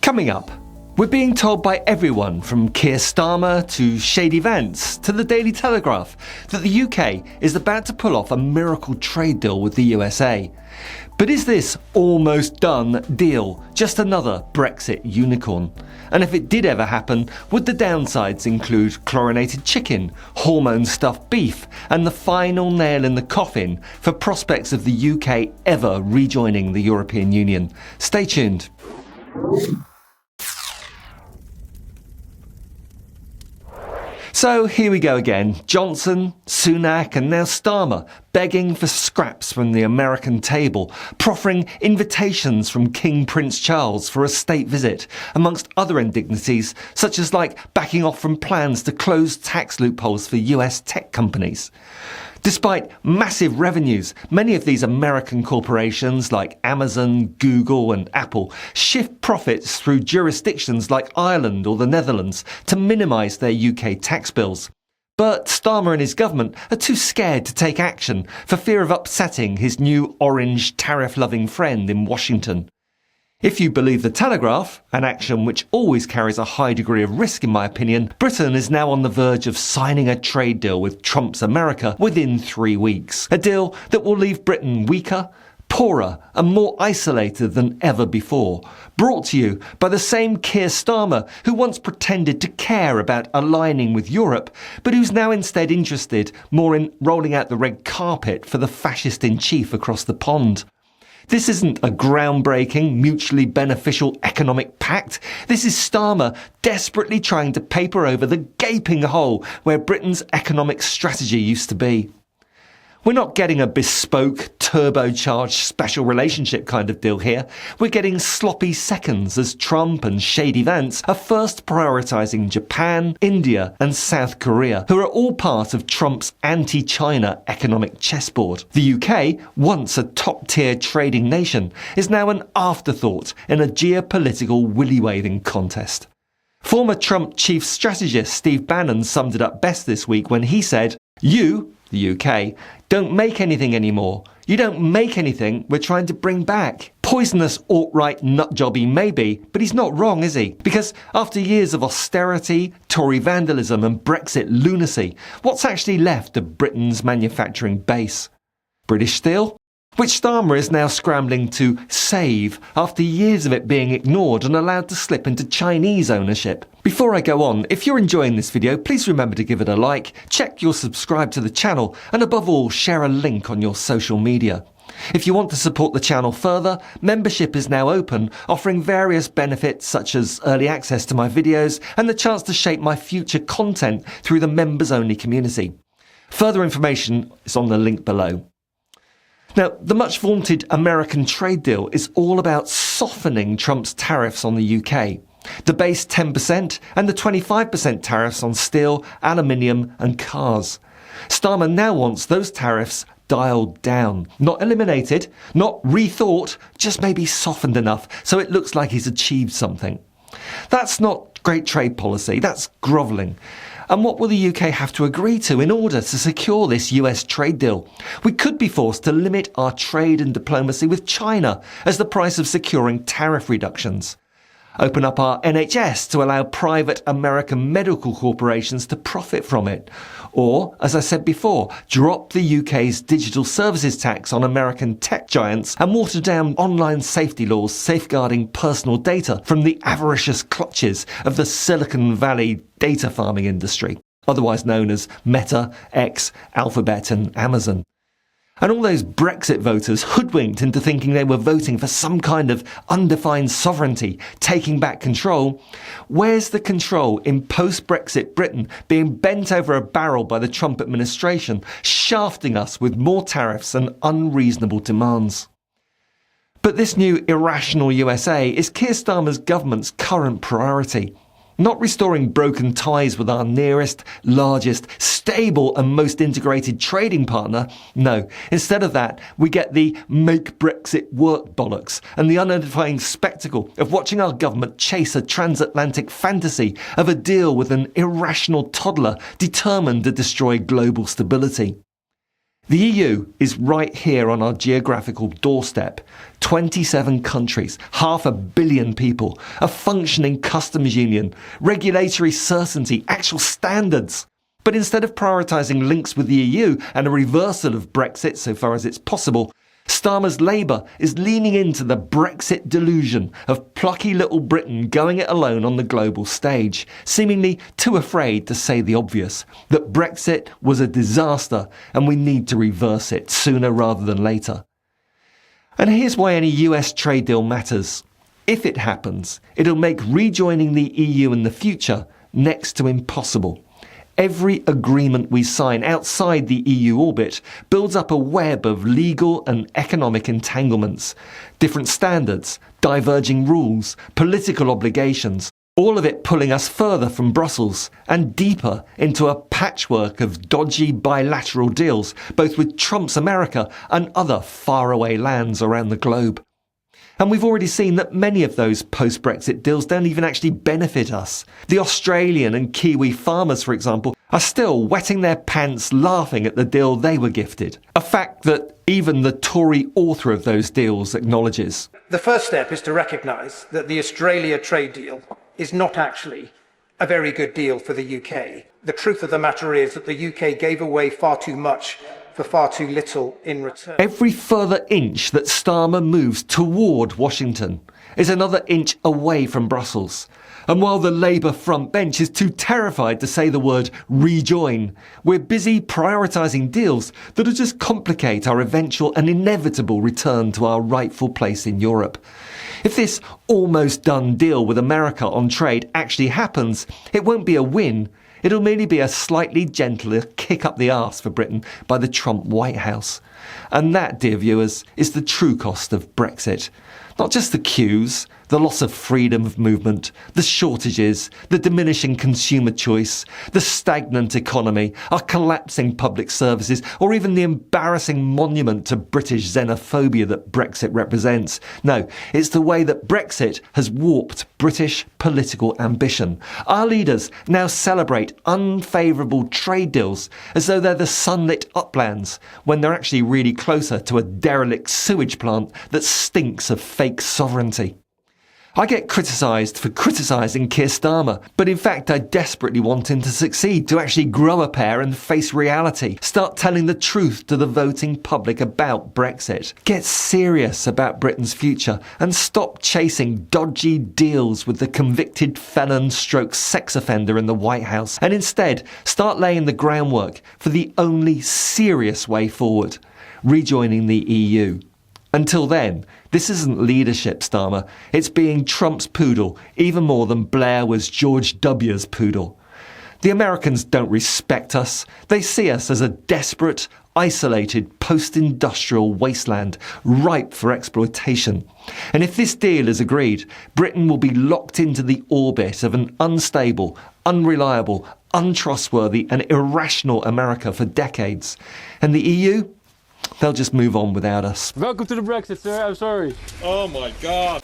Coming up, we're being told by everyone from Keir Starmer to Shady Vance to the Daily Telegraph that the UK is about to pull off a miracle trade deal with the USA. But is this almost done deal just another Brexit unicorn? And if it did ever happen, would the downsides include chlorinated chicken, hormone-stuffed beef, and the final nail in the coffin for prospects of the UK ever rejoining the European Union? Stay tuned. So here we go again. Johnson, Sunak and now Starmer begging for scraps from the American table, proffering invitations from King Prince Charles for a state visit, amongst other indignities such as backing off from plans to close tax loopholes for US tech companies. Despite massive revenues, many of these American corporations like Amazon, Google and Apple shift profits through jurisdictions like Ireland or the Netherlands to minimise their UK tax bills. But Starmer and his government are too scared to take action for fear of upsetting his new orange tariff-loving friend in Washington. If you believe the Telegraph, an action which always carries a high degree of risk in my opinion, Britain is now on the verge of signing a trade deal with Trump's America within 3 weeks. A deal that will leave Britain weaker, poorer and more isolated than ever before. Brought to you by the same Keir Starmer who once pretended to care about aligning with Europe, but who's now instead interested more in rolling out the red carpet for the fascist-in-chief across the pond. This isn't a groundbreaking, mutually beneficial economic pact. This is Starmer desperately trying to paper over the gaping hole where Britain's economic strategy used to be. We're not getting a bespoke, turbocharged special relationship kind of deal here. We're getting sloppy seconds as Trump and Shady Vance are first prioritising Japan, India and South Korea, who are all part of Trump's anti-China economic chessboard. The UK, once a top-tier trading nation, is now an afterthought in a geopolitical willy-waving contest. Former Trump chief strategist Steve Bannon summed it up best this week when he said, "You, the UK, don't make anything anymore. You don't make anything we're trying to bring back." Poisonous alt-right nutjob he may be, but he's not wrong, is he? Because after years of austerity, Tory vandalism and Brexit lunacy, what's actually left of Britain's manufacturing base? British steel? Which Starmer is now scrambling to save after years of it being ignored and allowed to slip into Chinese ownership. Before I go on, if you're enjoying this video, please remember to give it a like, check you're subscribed to the channel, and above all, share a link on your social media. If you want to support the channel further, membership is now open, offering various benefits such as early access to my videos and the chance to shape my future content through the members-only community. Further information is on the link below. Now, the much vaunted American trade deal is all about softening Trump's tariffs on the UK. The base 10% and the 25% tariffs on steel, aluminium and cars. Starmer now wants those tariffs dialed down. Not eliminated, not rethought, just maybe softened enough so it looks like he's achieved something. That's not great trade policy, that's grovelling. And what will the UK have to agree to in order to secure this US trade deal? We could be forced to limit our trade and diplomacy with China as the price of securing tariff reductions. Open up our NHS to allow private American medical corporations to profit from it. Or, as I said before, drop the UK's digital services tax on American tech giants and water down online safety laws safeguarding personal data from the avaricious clutches of the Silicon Valley data farming industry, otherwise known as Meta, X, Alphabet and Amazon. And all those Brexit voters hoodwinked into thinking they were voting for some kind of undefined sovereignty, taking back control. Where's the control in post-Brexit Britain being bent over a barrel by the Trump administration, shafting us with more tariffs and unreasonable demands? But this new irrational USA is Keir Starmer's government's current priority. Not restoring broken ties with our nearest, largest, stable and most integrated trading partner. No, instead of that, we get the make Brexit work bollocks and the unedifying spectacle of watching our government chase a transatlantic fantasy of a deal with an irrational toddler determined to destroy global stability. The EU is right here on our geographical doorstep. 27 countries, 500 million people, a functioning customs union, regulatory certainty, actual standards. But instead of prioritising links with the EU and a reversal of Brexit so far as it's possible, Starmer's Labour is leaning into the Brexit delusion of plucky little Britain going it alone on the global stage, seemingly too afraid to say the obvious, that Brexit was a disaster and we need to reverse it sooner rather than later. And here's why any US trade deal matters. If it happens, it'll make rejoining the EU in the future next to impossible. Every agreement we sign outside the EU orbit builds up a web of legal and economic entanglements, different standards, diverging rules, political obligations, all of it pulling us further from Brussels and deeper into a patchwork of dodgy bilateral deals, both with Trump's America and other faraway lands around the globe. And we've already seen that many of those post-Brexit deals don't even actually benefit us. The Australian and Kiwi farmers, for example, are still wetting their pants laughing at the deal they were gifted. A fact that even the Tory author of those deals acknowledges. The first step is to recognise that the Australia trade deal is not actually a very good deal for the UK. The truth of the matter is that the UK gave away far too much for far too little in return. Every further inch that Starmer moves toward Washington is another inch away from Brussels. And while the Labour front bench is too terrified to say the word rejoin, we're busy prioritising deals that'll just complicate our eventual and inevitable return to our rightful place in Europe. If this almost done deal with America on trade actually happens, it won't be a win. It'll merely be a slightly gentler kick up the arse for Britain by the Trump White House. And that, dear viewers, is the true cost of Brexit. Not just the queues, the loss of freedom of movement, the shortages, the diminishing consumer choice, the stagnant economy, our collapsing public services, or even the embarrassing monument to British xenophobia that Brexit represents. No, it's the way that Brexit has warped British political ambition. Our leaders now celebrate unfavourable trade deals as though they're the sunlit uplands, when they're actually really closer to a derelict sewage plant that stinks of fake sovereignty. I get criticised for criticising Keir Starmer, but in fact I desperately want him to succeed, to actually grow a pair and face reality. Start telling the truth to the voting public about Brexit. Get serious about Britain's future and stop chasing dodgy deals with the convicted felon stroke sex offender in the White House, and instead start laying the groundwork for the only serious way forward, rejoining the EU. Until then, this isn't leadership, Starmer. It's being Trump's poodle, even more than Blair was George W.'s poodle. The Americans don't respect us. They see us as a desperate, isolated, post-industrial wasteland, ripe for exploitation. And if this deal is agreed, Britain will be locked into the orbit of an unstable, unreliable, untrustworthy and irrational America for decades. And the EU? They'll just move on without us. Welcome to the Brexit, sir. I'm sorry. Oh my God.